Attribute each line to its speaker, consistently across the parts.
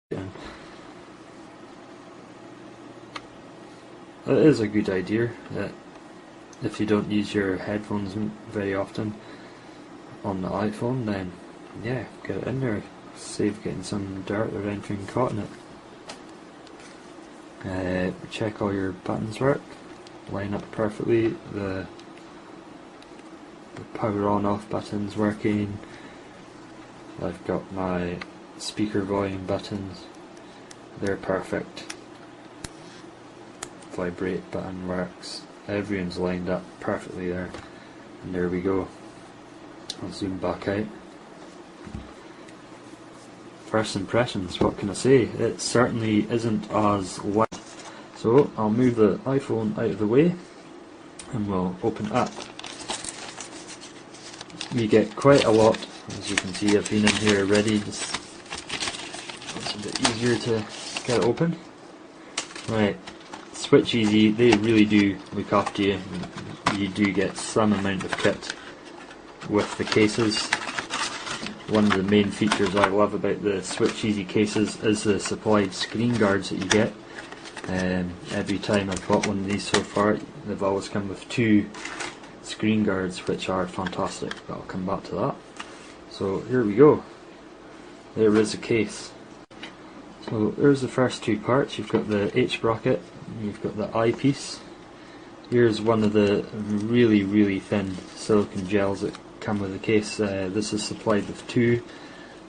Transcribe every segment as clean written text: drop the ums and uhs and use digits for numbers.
Speaker 1: It is a good idea that if you don't use your headphones very often on the iPhone, then yeah, get it in there, save getting some dirt or anything caught in it. Check all your buttons work, line up perfectly, the power on off buttons working. I've got my speaker volume buttons, they're perfect. Vibrate button works, everyone's lined up perfectly there, and there we go. I'll zoom back out. First impressions, what can I say? It certainly isn't as light. So I'll move the iPhone out of the way and we'll open it up. You get quite a lot, as you can see. I've been in here already, just it's a bit easier to get it open. Right, Switch Easy, they really do look after you. You do get some amount of kit with the cases. One of the main features I love about the Switch Easy cases is the supplied screen guards that you get. Every time I've bought one of these so far, they've always come with 2 screen guards, which are fantastic, but I'll come back to that. So here we go. There is a case. So there's the first 2 parts. You've got the H bracket, you've got the eyepiece. Here's one of the really thin silicone gels that come with the case. This is supplied with 2,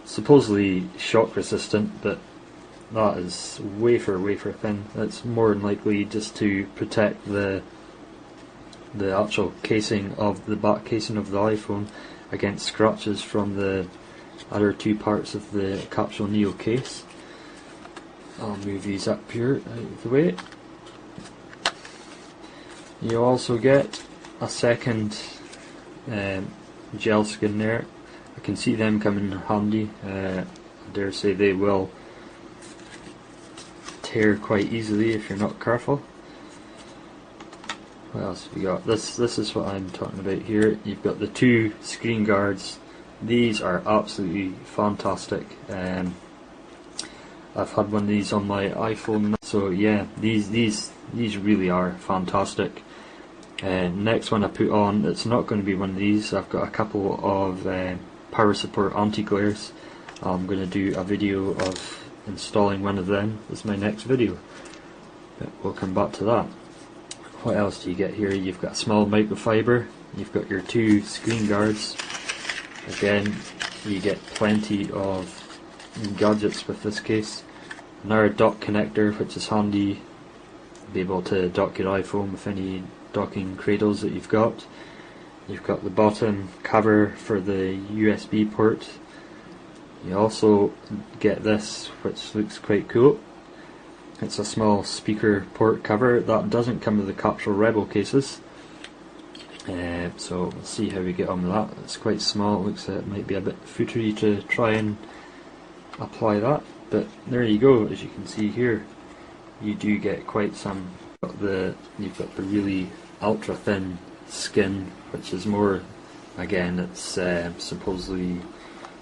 Speaker 1: supposedly shock resistant, but that is wafer thin. That's more than likely just to protect the actual casing of the back casing of the iPhone against scratches from the other 2 parts of the Capsule Neo case. I'll move these up here out of the way. You also get a second gel skin there. I can see them coming in handy. I dare say they will tear quite easily if you're not careful. What else have we got? This is what I'm talking about here. You've got the 2 screen guards. These are absolutely fantastic. I've had one of these on my iPhone, so yeah, these really are fantastic. Next one I put on, it's not going to be one of these. I've got a couple of power support anti-glares. I'm going to do a video of installing one of them as my next video, but we'll come back to that. What else do you get here? You've got a small microfiber, you've got your 2 screen guards. Again, you get plenty of gadgets with this case. Another dock connector, which is handy, be able to dock your iPhone with any docking cradles that you've got. You've got the bottom cover for the USB port. You also get this, which looks quite cool. It's a small speaker port cover that doesn't come with the Capsule Rebel cases. So we'll see how we get on with that. It's quite small, it looks like it might be a bit footery to try and apply that, but there you go. As you can see here, you do get quite some. You've got the really ultra thin skin, which is more, again, it's supposedly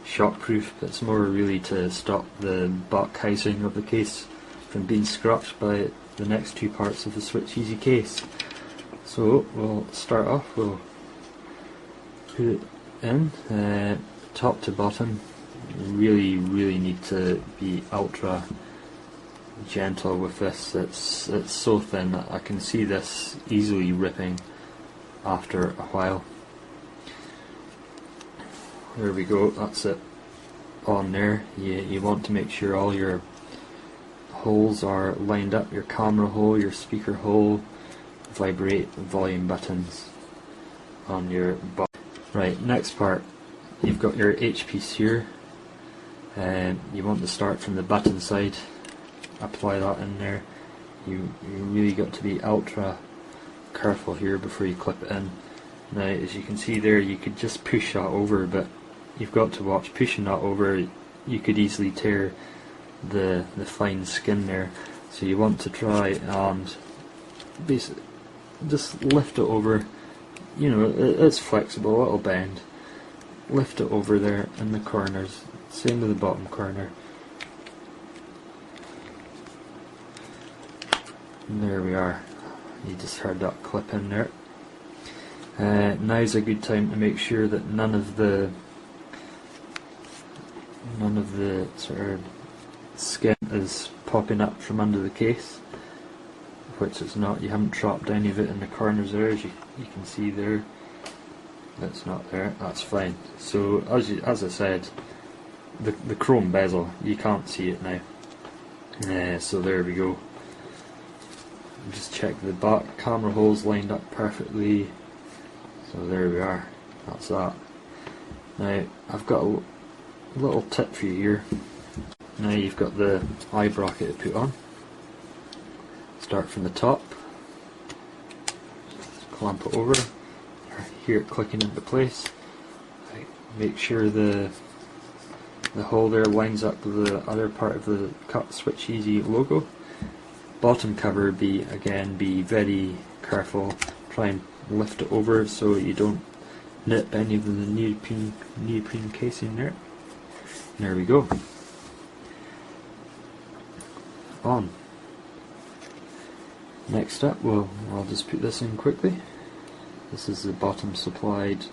Speaker 1: shockproof, but it's more really to stop the back housing of the case from being scratched by the next 2 parts of the Switch Easy case. So we'll start off, we'll put it in, top to bottom. You really need to be ultra gentle with this. It's so thin that I can see this easily ripping after a while. There we go, that's it on there. You want to make sure all your holes are lined up, your camera hole, your speaker hole, vibrate volume buttons on your box. Right, next part, you've got your H piece here. You want to start from the button side, apply that in there. You really got to be ultra careful here before you clip it in. Now, as you can see there, you could just push that over, but you've got to watch. Pushing that over, you could easily tear the fine skin there. So you want to try and basically just lift it over. You know, it's flexible, it'll bend. Lift it over there in the corners, same with the bottom corner. And there we are. You just heard that clip in there. Now's a good time to make sure that none of the sort of skin is popping up from under the case, which it's not. You haven't dropped any of it in the corners there, as you can see there. That's not there. That's fine. So as I said, the chrome bezel, you can't see it now. So there we go. Just check the back camera holes lined up perfectly. So there we are. That's that. Now I've got a little tip for you here. Now you've got the eye bracket to put on. Start from the top. Clamp it over. Hear it clicking into place. Make sure the hole there lines up with the other part of the cut Switch Easy logo. Bottom cover, be very careful. Try and lift it over so you don't nip any of the neoprene casing there. There we go. On. Next up, I'll just put this in quickly. This is the bottom supplied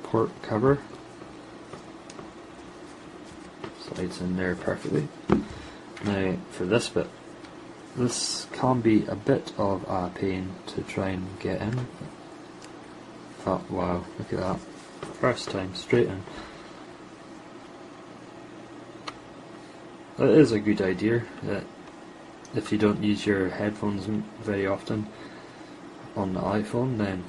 Speaker 1: port cover. Slides in there perfectly. Now for this bit, this can be a bit of a pain to try and get in. But wow, look at that. First time, straight in. It is a good idea that if you don't use your headphones very often on the iPhone, then